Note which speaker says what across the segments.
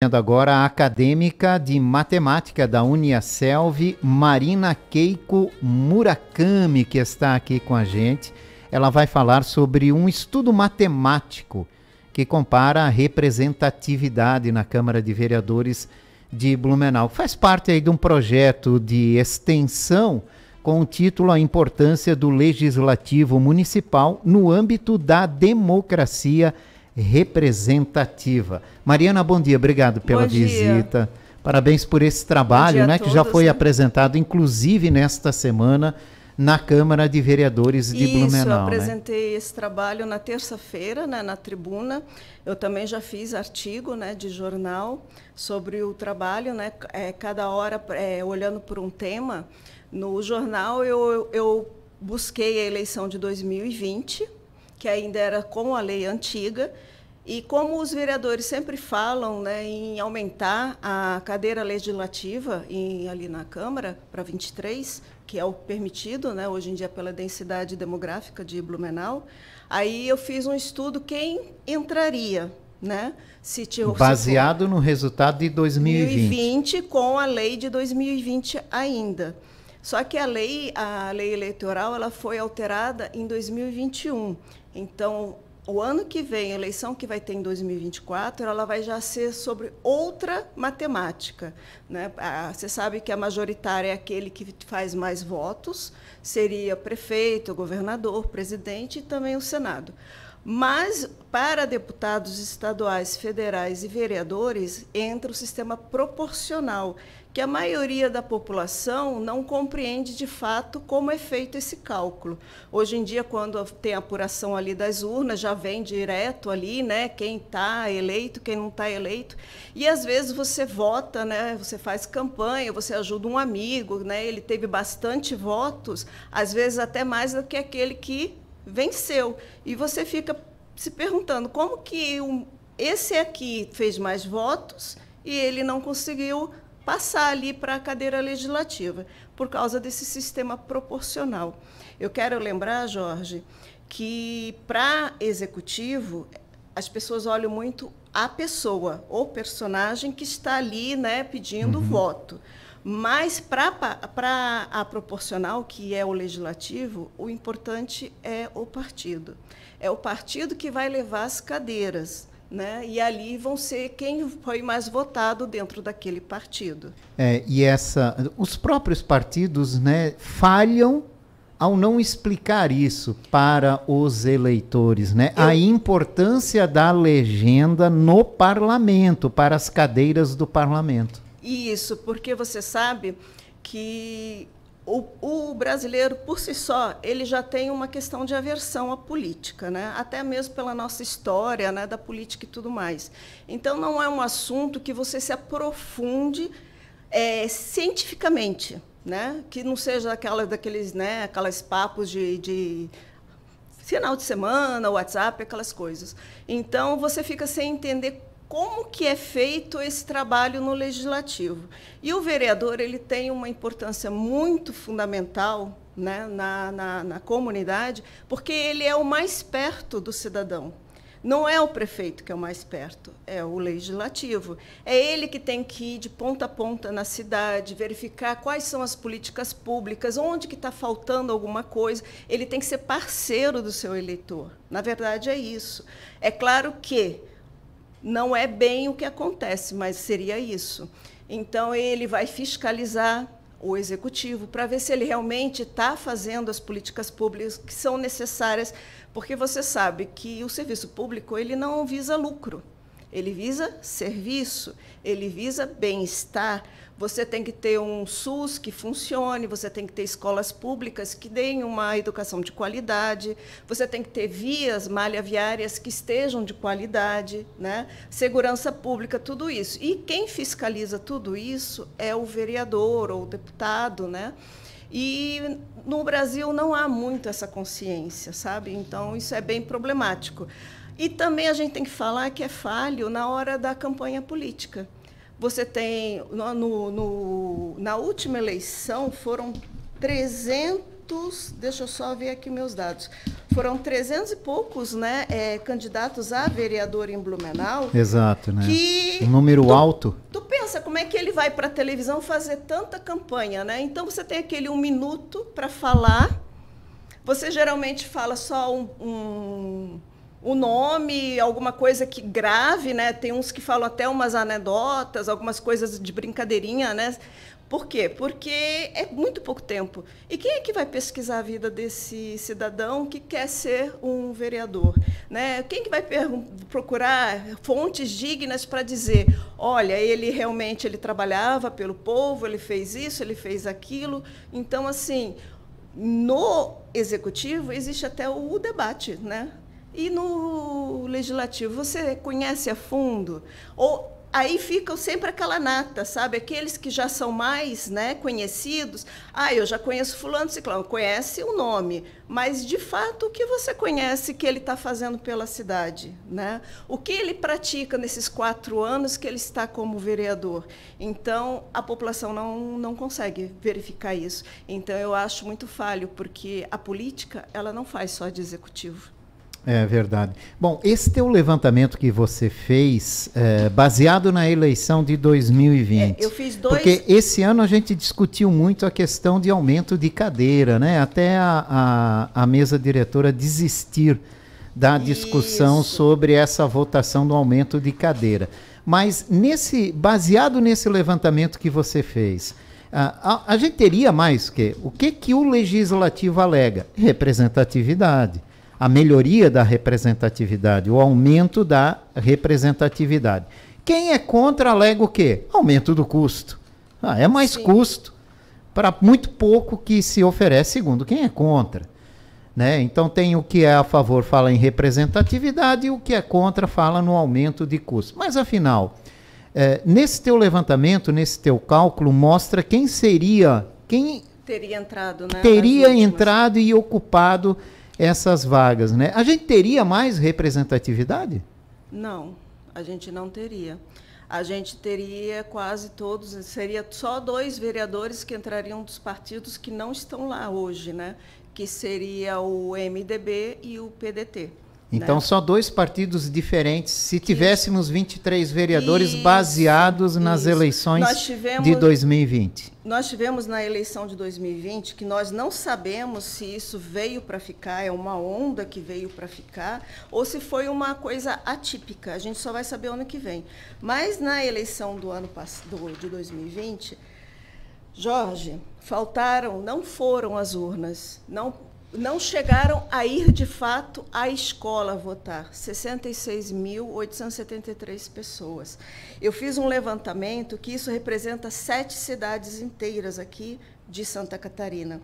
Speaker 1: recebendo agora a acadêmica de matemática da Uniaselv, Marina Keiko Murakami, que está aqui com a gente. Ela vai falar sobre um estudo matemático que compara a representatividade na Câmara de Vereadores de Blumenau. Faz parte aí de um projeto de extensão com o título A Importância do Legislativo Municipal no âmbito da democracia representativa. Mariana, bom dia, obrigado pela visita. Parabéns por esse trabalho, né, que já foi apresentado, inclusive, nesta semana, na Câmara de Vereadores de Blumenau.
Speaker 2: Isso, eu apresentei esse trabalho na terça-feira, né, na tribuna. Eu também já fiz artigo, né, de jornal sobre o trabalho, né, cada hora olhando por um tema. No jornal, eu busquei a eleição de 2020, que ainda era com a lei antiga, e como os vereadores sempre falam, né, em aumentar a cadeira legislativa ali na Câmara para 23, que é o permitido, né, hoje em dia pela densidade demográfica de Blumenau, aí eu fiz um estudo quem entraria, né,
Speaker 1: baseado no resultado de
Speaker 2: 2020 com a lei de 2020 ainda. Só que a lei eleitoral ela foi alterada em 2021. Então, o ano que vem, a eleição que vai ter em 2024, ela vai já ser sobre outra matemática, né? Você sabe que a majoritária é aquele que faz mais votos, seria prefeito, governador, presidente e também o Senado. Mas, para deputados estaduais, federais e vereadores, entra o sistema proporcional, que a maioria da população não compreende, de fato, como é feito esse cálculo. Hoje em dia, quando tem a apuração ali das urnas, já vem direto ali, né, quem está eleito, quem não está eleito. E, às vezes, você vota, né, você faz campanha, você ajuda um amigo, né, ele teve bastante votos, às vezes até mais do que aquele que venceu. E você fica se perguntando como que esse aqui fez mais votos e ele não conseguiu passar ali para a cadeira legislativa, por causa desse sistema proporcional. Eu quero lembrar, Jorge, que para executivo, as pessoas olham muito a pessoa, o personagem que está ali, né, pedindo voto. Mas, para a proporcional, que é o legislativo, o importante é o partido. É o partido que vai levar as cadeiras, né? E ali vão ser quem foi mais votado dentro daquele partido.
Speaker 1: Os próprios partidos, né, falham ao não explicar isso para os eleitores, né? A importância da legenda no parlamento, para as cadeiras do parlamento.
Speaker 2: Isso, porque você sabe que o brasileiro, por si só, ele já tem uma questão de aversão à política, né? Até mesmo pela nossa história, né, da política e tudo mais. Então, não é um assunto que você se aprofunde cientificamente, né? Que não seja daqueles, né, aqueles papos de final de semana, WhatsApp, aquelas coisas. Então, você fica sem entender como que é feito esse trabalho no legislativo. E o vereador ele tem uma importância muito fundamental, né, na comunidade, porque ele é o mais perto do cidadão. Não é o prefeito que é o mais perto, é o legislativo. É ele que tem que ir de ponta a ponta na cidade, verificar quais são as políticas públicas, onde que está faltando alguma coisa. Ele tem que ser parceiro do seu eleitor. Na verdade, é isso. É claro que não é bem o que acontece, mas seria isso. Então, ele vai fiscalizar o executivo para ver se ele realmente está fazendo as políticas públicas que são necessárias, porque você sabe que o serviço público ele não visa lucro, ele visa serviço, ele visa bem-estar. Você tem que ter um SUS que funcione, você tem que ter escolas públicas que deem uma educação de qualidade, você tem que ter vias malha-viárias que estejam de qualidade, né? Segurança pública, tudo isso. E quem fiscaliza tudo isso é o vereador ou o deputado, né? E no Brasil não há muito essa consciência, sabe? Então, isso é bem problemático. E também a gente tem que falar que é falho na hora da campanha política. Você tem, na última eleição, foram 300, deixa eu só ver aqui meus dados, foram 300 e poucos, né, candidatos a vereador em Blumenau.
Speaker 1: Exato, né?
Speaker 2: Que
Speaker 1: um número alto.
Speaker 2: Tu pensa como é que ele vai para a televisão fazer tanta campanha, né? Então você tem aquele 1 minuto para falar. Você geralmente fala só o nome, alguma coisa que grave, né? Tem uns que falam até umas anedotas, algumas coisas de brincadeirinha, né? Por quê? Porque é muito pouco tempo. E quem é que vai pesquisar a vida desse cidadão que quer ser um vereador? Né? Quem que vai procurar fontes dignas para dizer, olha, ele realmente trabalhava pelo povo, ele fez isso, ele fez aquilo. Então, assim, no executivo existe até o debate, né? E no legislativo, você conhece a fundo? Ou aí ficam sempre aquela nata, sabe? Aqueles que já são mais, né, conhecidos. Ah, eu já conheço fulano, ciclano. Conhece o nome, mas, de fato, o que você conhece que ele está fazendo pela cidade? Né? O que ele pratica nesses 4 anos que ele está como vereador? Então, a população não consegue verificar isso. Então, eu acho muito falho, porque a política ela não faz só de executivo.
Speaker 1: É verdade. Bom, esse teu levantamento que você fez, baseado na eleição de 2020.
Speaker 2: Eu fiz 2...
Speaker 1: Porque esse ano a gente discutiu muito a questão de aumento de cadeira, né? Até a mesa diretora desistir da discussão sobre essa votação do aumento de cadeira. Mas, baseado nesse levantamento que você fez, a gente teria mais o que o legislativo alega? Representatividade. A melhoria da representatividade, o aumento da representatividade. Quem é contra alega o quê? Aumento do custo. É mais custo para muito pouco que se oferece, segundo quem é contra. Né? Então tem o que é a favor fala em representatividade e o que é contra fala no aumento de custo. Mas afinal, nesse teu levantamento, nesse teu cálculo, mostra quem
Speaker 2: teria entrado, né?
Speaker 1: Teria entrado e ocupado essas vagas, né? A gente teria mais representatividade?
Speaker 2: Não, a gente não teria. A gente teria quase todos, seria só 2 vereadores que entrariam dos partidos que não estão lá hoje, né? Que seria o MDB e o PDT.
Speaker 1: Então,
Speaker 2: né?
Speaker 1: Só 2 partidos diferentes, se tivéssemos 23 vereadores baseados nas eleições de 2020.
Speaker 2: Nós tivemos na eleição de 2020, que nós não sabemos se isso veio para ficar, é uma onda que veio para ficar, ou se foi uma coisa atípica, a gente só vai saber ano que vem. Mas na eleição do ano de 2020, Jorge, não foram às urnas, não chegaram a ir, de fato, à escola votar. 66.873 pessoas. Eu fiz um levantamento que isso representa 7 cidades inteiras aqui de Santa Catarina.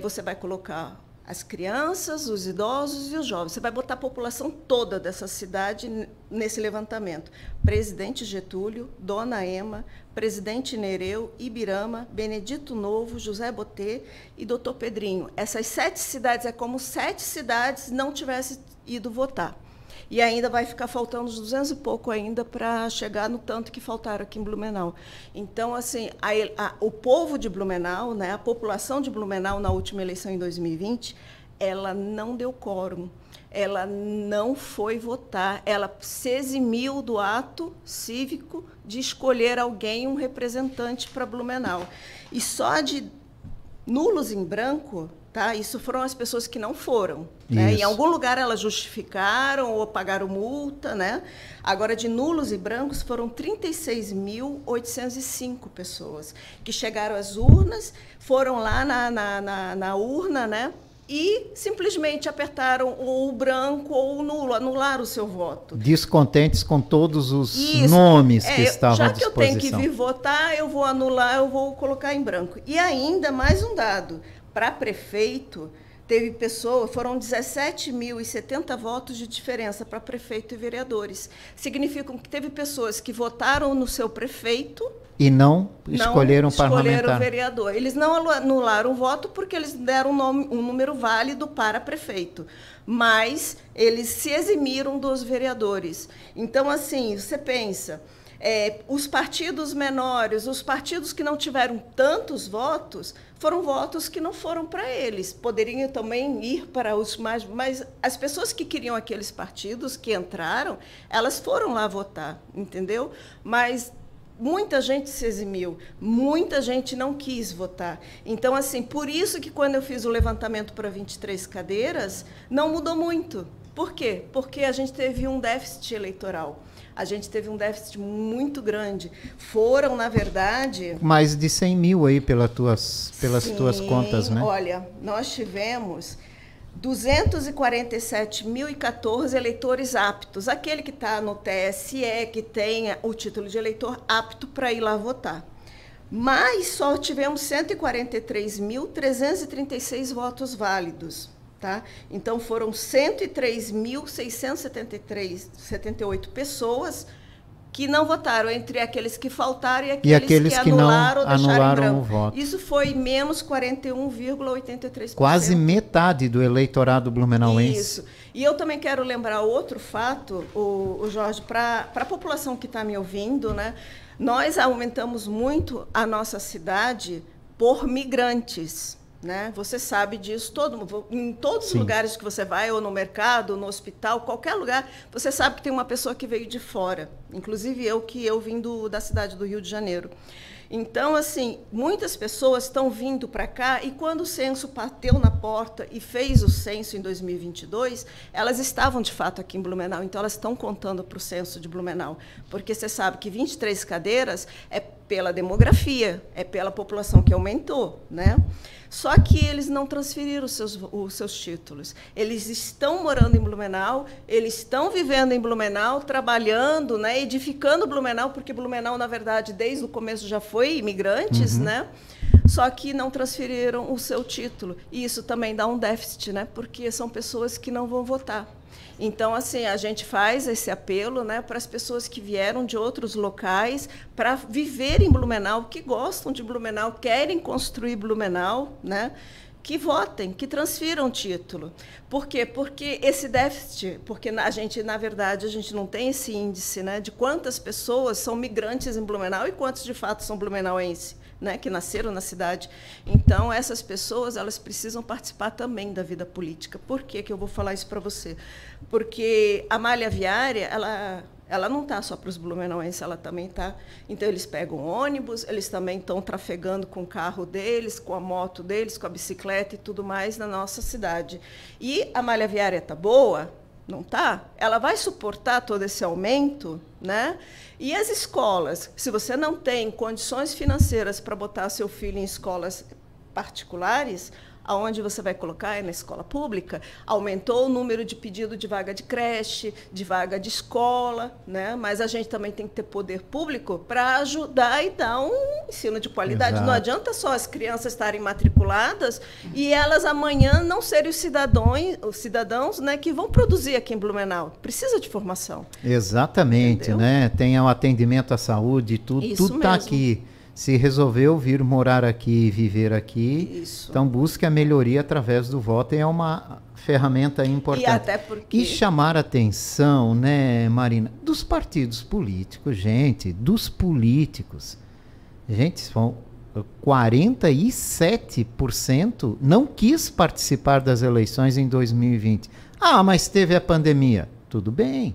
Speaker 2: Você vai colocar as crianças, os idosos e os jovens. Você vai botar a população toda dessa cidade nesse levantamento. Presidente Getúlio, Dona Ema, Presidente Nereu, Ibirama, Benedito Novo, José Botê e Doutor Pedrinho. Essas 7 cidades, é como 7 cidades não tivessem ido votar. E ainda vai ficar faltando uns 200 e pouco ainda para chegar no tanto que faltaram aqui em Blumenau. Então, assim, o povo de Blumenau, né, a população de Blumenau na última eleição em 2020, ela não deu quórum, ela não foi votar, ela se eximiu do ato cívico de escolher alguém, um representante para Blumenau. E só de nulos em branco, tá? Isso foram as pessoas que não foram. Né? Em algum lugar elas justificaram ou pagaram multa. Né? Agora, de nulos e brancos, foram 36.805 pessoas que chegaram às urnas, foram lá na urna, né? E simplesmente apertaram o branco ou o nulo, anularam o seu voto.
Speaker 1: Descontentes com todos os nomes que estavam à disposição. Já que eu tenho
Speaker 2: que vir votar, eu vou anular, eu vou colocar em branco. E ainda mais um dado, para prefeito, foram 17.070 votos de diferença para prefeito e vereadores. Significa que teve pessoas que votaram no seu prefeito
Speaker 1: e não escolheram parlamentar.
Speaker 2: O vereador. Eles não anularam o voto porque eles deram um número válido para prefeito, mas eles se eximiram dos vereadores. Então, assim, você pensa, Os partidos menores, os partidos que não tiveram tantos votos, foram votos que não foram para eles. Poderiam também ir para os mais... Mas as pessoas que queriam aqueles partidos, que entraram, elas foram lá votar, entendeu? Mas muita gente se eximiu, muita gente não quis votar. Então, assim, por isso que quando eu fiz o levantamento para 23 cadeiras, não mudou muito. Por quê? Porque a gente teve um déficit eleitoral. A gente teve um déficit muito grande. Foram, na verdade...
Speaker 1: Mais de 100 mil aí pelas tuas contas, né?
Speaker 2: Olha, nós tivemos 247.014 eleitores aptos. Aquele que está no TSE, que tenha o título de eleitor apto para ir lá votar. Mas só tivemos 143.336 votos válidos. Tá? Então, foram 103.678 pessoas que não votaram, entre aqueles que faltaram e aqueles que anularam ou deixaram em branco.
Speaker 1: O voto.
Speaker 2: Isso foi menos 41,83%.
Speaker 1: Quase metade do eleitorado blumenauense.
Speaker 2: Isso. E eu também quero lembrar outro fato, o Jorge, para a população que está me ouvindo, né? Nós aumentamos muito a nossa cidade por migrantes. Né? Você sabe disso, em todos os lugares que você vai, ou no mercado, no hospital, qualquer lugar, você sabe que tem uma pessoa que veio de fora, inclusive eu vim da cidade do Rio de Janeiro. Então, assim, muitas pessoas estão vindo para cá e quando o censo bateu na porta e fez o censo em 2022, elas estavam, de fato, aqui em Blumenau. Então, elas estão contando para o censo de Blumenau. Porque você sabe que 23 cadeiras é pela demografia, é pela população que aumentou, né? Só que eles não transferiram os seus títulos. Eles estão morando em Blumenau, eles estão vivendo em Blumenau, trabalhando, né, edificando Blumenau, porque Blumenau, na verdade, desde o começo já foi imigrantes, né? Só que não transferiram o seu título. E isso também dá um déficit, né? Porque são pessoas que não vão votar. Então, assim, a gente faz esse apelo, né, para as pessoas que vieram de outros locais para viver em Blumenau, que gostam de Blumenau, querem construir Blumenau, né, que votem, que transfiram o título. Por quê? Porque esse déficit, porque a gente, na verdade, a gente não tem esse índice, né, de quantas pessoas são migrantes em Blumenau e quantos, de fato, são blumenauenses, né, que nasceram na cidade. Então, essas pessoas, elas precisam participar também da vida política. Por que eu vou falar isso para você? Porque a malha viária, ela não está só para os blumenauenses, ela também está... Então, eles pegam ônibus, eles também estão trafegando com o carro deles, com a moto deles, com a bicicleta e tudo mais na nossa cidade. E a malha viária está boa? Não está? Ela vai suportar todo esse aumento, né? E as escolas, se você não tem condições financeiras para botar seu filho em escolas particulares, aonde você vai colocar? É na escola pública. Aumentou o número de pedido de vaga de creche, de vaga de escola, né? Mas a gente também tem que ter poder público para ajudar e dar um ensino de qualidade.
Speaker 1: Exato.
Speaker 2: Não adianta só as crianças estarem matriculadas e elas amanhã não serem os cidadãos, né, que vão produzir aqui em Blumenau. Precisa de formação.
Speaker 1: Exatamente,
Speaker 2: entendeu?
Speaker 1: né? Tem o atendimento à saúde, tudo está aqui. Se resolveu vir morar aqui e viver aqui, então busque a melhoria através do voto, e é uma ferramenta importante.
Speaker 2: E até porque...
Speaker 1: E chamar a atenção, né, Marina, dos partidos políticos, gente, dos políticos. Gente, são 47% não quis participar das eleições em 2020. Ah, mas teve a pandemia. Tudo bem,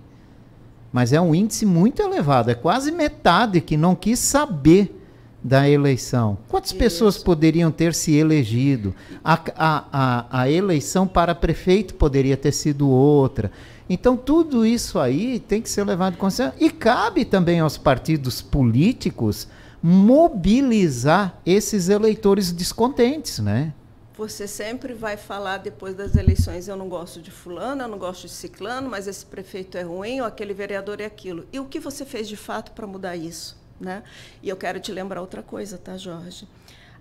Speaker 1: mas é um índice muito elevado, é quase metade que não quis saber da eleição. Quantas pessoas poderiam ter se elegido? A eleição para prefeito poderia ter sido outra. Então, tudo isso aí tem que ser levado em consideração. E cabe também aos partidos políticos mobilizar esses eleitores descontentes, né?
Speaker 2: Você sempre vai falar depois das eleições, eu não gosto de fulano, eu não gosto de ciclano, mas esse prefeito é ruim, ou aquele vereador é aquilo. E o que você fez de fato para mudar isso? Né? E eu quero te lembrar outra coisa, tá, Jorge?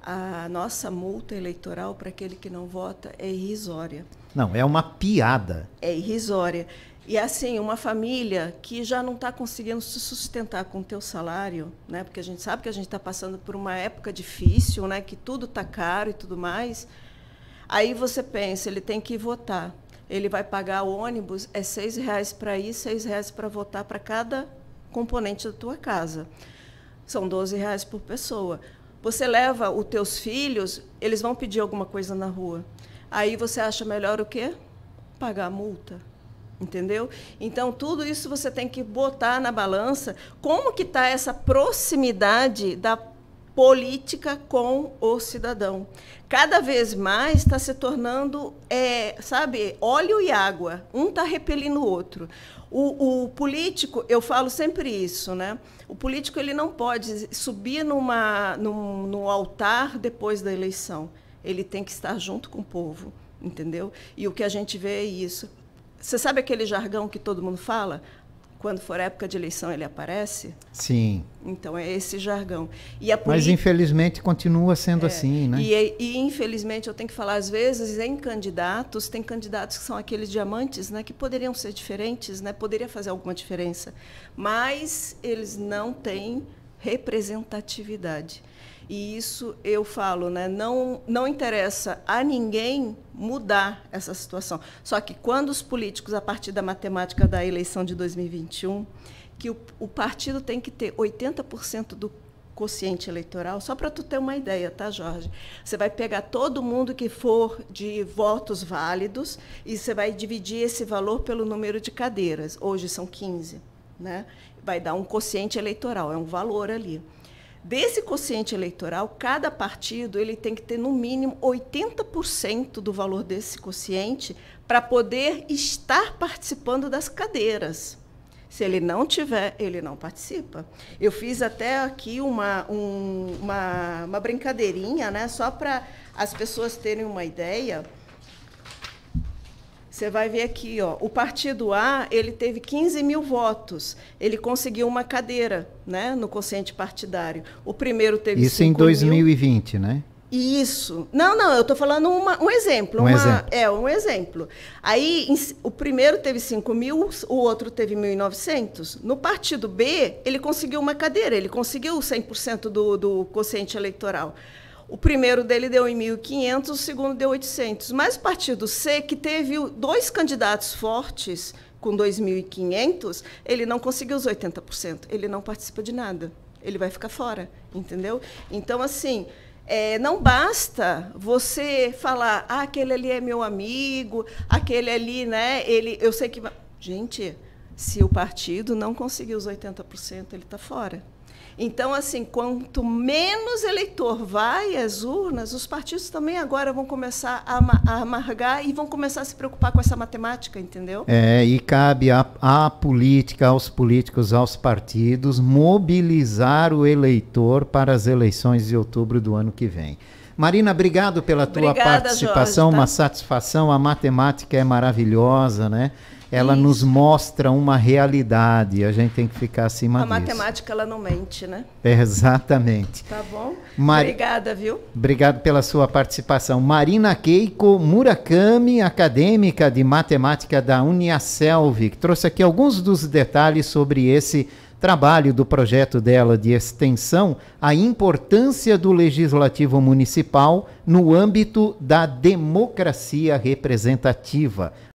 Speaker 2: A nossa multa eleitoral para aquele que não vota é irrisória.
Speaker 1: Não, é uma piada.
Speaker 2: É irrisória. E, assim, uma família que já não está conseguindo se sustentar com o teu salário, né? Porque a gente sabe que a gente está passando por uma época difícil, né? Que tudo está caro e tudo mais. Aí você pensa, ele tem que ir votar. Ele vai pagar o ônibus, é R$ 6 para ir, R$ 6 para votar para cada componente da tua casa. São R$ 12 por pessoa. Você leva os teus filhos, eles vão pedir alguma coisa na rua. Aí você acha melhor o quê? Pagar a multa. Entendeu? Então, tudo isso você tem que botar na balança como que está essa proximidade da política com o cidadão. Cada vez mais está se tornando, sabe, óleo e água. Um está repelindo o outro. O político, eu falo sempre isso, né? O político ele não pode subir no altar depois da eleição. Ele tem que estar junto com o povo, entendeu? E o que a gente vê é isso. Você sabe aquele jargão que todo mundo fala? Quando for época de eleição, ele aparece?
Speaker 1: Sim.
Speaker 2: Então, é esse jargão.
Speaker 1: Mas, infelizmente, continua sendo assim, né?
Speaker 2: E, infelizmente, eu tenho que falar, às vezes, tem candidatos que são aqueles diamantes, né, que poderiam ser diferentes, né, poderia fazer alguma diferença, mas eles não têm representatividade. E isso eu falo, né, não interessa a ninguém mudar essa situação. Só que quando os políticos, a partir da matemática da eleição de 2021, que o partido tem que ter 80% do quociente eleitoral, só para tu ter uma ideia, tá, Jorge? Você vai pegar todo mundo que for de votos válidos e você vai dividir esse valor pelo número de cadeiras. Hoje são 15, né? Vai dar um quociente eleitoral, é um valor ali. Desse quociente eleitoral, cada partido ele tem que ter, no mínimo, 80% do valor desse quociente para poder estar participando das cadeiras. Se ele não tiver, ele não participa. Eu fiz até aqui uma brincadeirinha, né, só para as pessoas terem uma ideia. Você vai ver aqui, ó, o partido A ele teve 15 mil votos. Ele conseguiu uma cadeira, né, no quociente partidário. O primeiro teve 5 mil.
Speaker 1: Isso em 2020, né?
Speaker 2: Isso. Não, eu estou falando um exemplo. Um exemplo. Aí, o primeiro teve 5 mil, o outro teve 1.900. No partido B, ele conseguiu uma cadeira, ele conseguiu 100% do quociente eleitoral. O primeiro dele deu em 1.500, o segundo deu 800. Mas o partido C, que teve 2 candidatos fortes, com 2.500, ele não conseguiu os 80%. Ele não participa de nada. Ele vai ficar fora, entendeu? Então, assim, não basta você falar, aquele ali é meu amigo, aquele ali, né? Eu sei que... Gente, se o partido não conseguir os 80%, ele está fora. Então, assim, quanto menos eleitor vai às urnas, os partidos também agora vão começar a amargar e vão começar a se preocupar com essa matemática, entendeu?
Speaker 1: E cabe à política, aos políticos, aos partidos, mobilizar o eleitor para as eleições de outubro do ano que vem. Marina, obrigado pela tua participação, Jorge, tá? Uma satisfação, a matemática é maravilhosa, né? Ela nos mostra uma realidade, a gente tem que ficar acima disso.
Speaker 2: A matemática, ela não mente, né?
Speaker 1: Exatamente.
Speaker 2: Tá bom? Obrigada, viu?
Speaker 1: Obrigado pela sua participação. Marina Keiko Murakami, acadêmica de matemática da Uniaselv, que trouxe aqui alguns dos detalhes sobre esse trabalho do projeto dela de extensão, a importância do legislativo municipal no âmbito da democracia representativa.